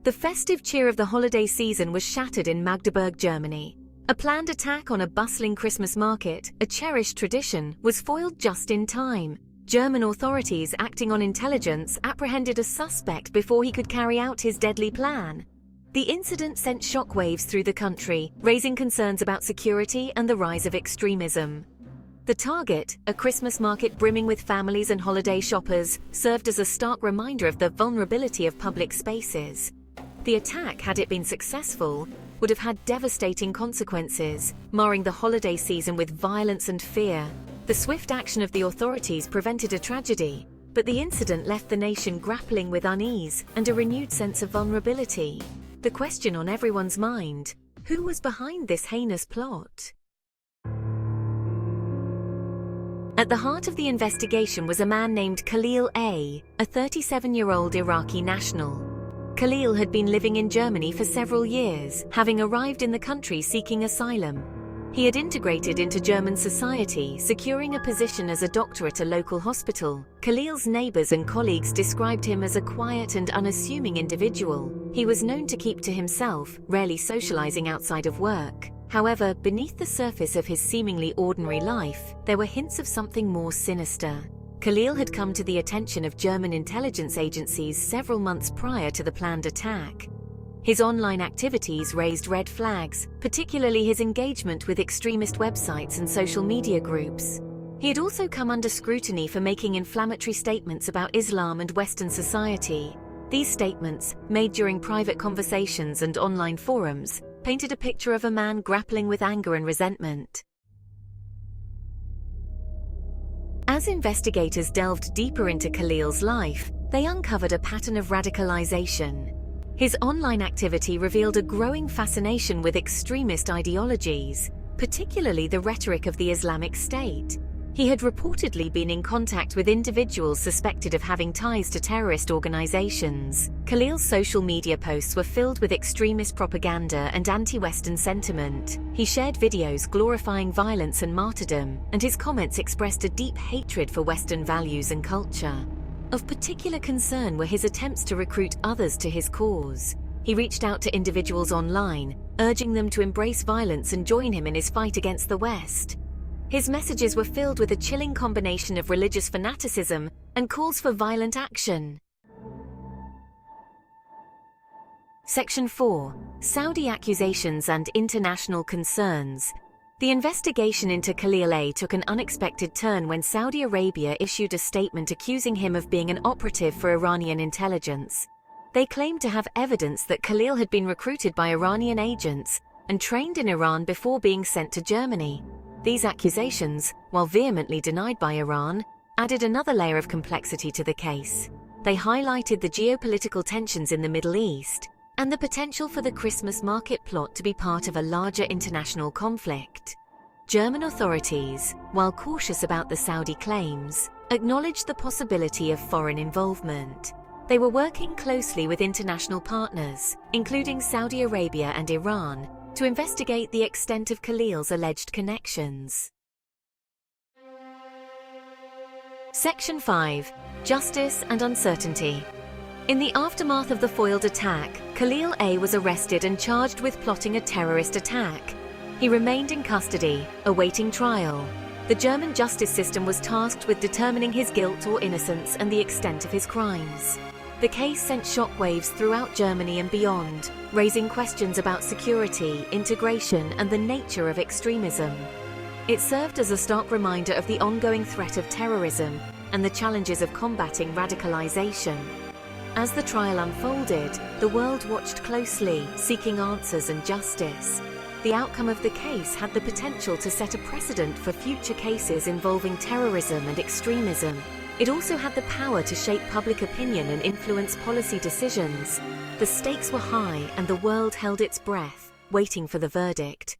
The festive cheer of the holiday season was shattered in Magdeburg, Germany. A planned attack on a bustling Christmas market, a cherished tradition, was foiled just in time. German authorities, acting on intelligence, apprehended a suspect before he could carry out his deadly plan. The incident sent shockwaves through the country, raising concerns about security and the rise of extremism. The target, a Christmas market brimming with families and holiday shoppers, served as a stark reminder of the vulnerability of public spaces. The attack, had it been successful, would have had devastating consequences, marring the holiday season with violence and fear. The swift action of the authorities prevented a tragedy, but the incident left the nation grappling with unease and a renewed sense of vulnerability. The question on everyone's mind: who was behind this heinous plot? At the heart of the investigation was a man named Khalil A., a 37-year-old Iraqi national. Khalil had been living in Germany for several years, having arrived in the country seeking asylum. He had integrated into German society, securing a position as a doctor at a local hospital. Khalil's neighbors and colleagues described him as a quiet and unassuming individual. He was known to keep to himself, rarely socializing outside of work. However, beneath the surface of his seemingly ordinary life, there were hints of something more sinister. Khalil had come to the attention of German intelligence agencies several months prior to the planned attack. His online activities raised red flags, particularly his engagement with extremist websites and social media groups. He had also come under scrutiny for making inflammatory statements about Islam and Western society. These statements, made during private conversations and online forums, painted a picture of a man grappling with anger and resentment. As investigators delved deeper into Khalil's life, they uncovered a pattern of radicalization. His online activity revealed a growing fascination with extremist ideologies, particularly the rhetoric of the Islamic State. He had reportedly been in contact with individuals suspected of having ties to terrorist organizations. Khalil's social media posts were filled with extremist propaganda and anti-Western sentiment. He shared videos glorifying violence and martyrdom, and his comments expressed a deep hatred for Western values and culture. Of particular concern were his attempts to recruit others to his cause. He reached out to individuals online, urging them to embrace violence and join him in his fight against the West. His messages were filled with a chilling combination of religious fanaticism and calls for violent action. Section 4. Saudi accusations and international concerns. The investigation into Khalil A. took an unexpected turn when Saudi Arabia issued a statement accusing him of being an operative for Iranian intelligence. They claimed to have evidence that Khalil had been recruited by Iranian agents and trained in Iran before being sent to Germany. These accusations, while vehemently denied by Iran, added another layer of complexity to the case. They highlighted the geopolitical tensions in the Middle East and the potential for the Christmas market plot to be part of a larger international conflict. German authorities, while cautious about the Saudi claims, acknowledged the possibility of foreign involvement. They were working closely with international partners, including Saudi Arabia and Iran, to investigate the extent of Khalil's alleged connections. Section 5. Justice and Uncertainty. In the aftermath of the foiled attack, Khalil A. was arrested and charged with plotting a terrorist attack. He remained in custody, awaiting trial. The German justice system was tasked with determining his guilt or innocence and the extent of his crimes. The case sent shockwaves throughout Germany and beyond, raising questions about security, integration, and the nature of extremism. It served as a stark reminder of the ongoing threat of terrorism and the challenges of combating radicalization. As the trial unfolded, the world watched closely, seeking answers and justice. The outcome of the case had the potential to set a precedent for future cases involving terrorism and extremism. It also had the power to shape public opinion and influence policy decisions. The stakes were high and the world held its breath, waiting for the verdict.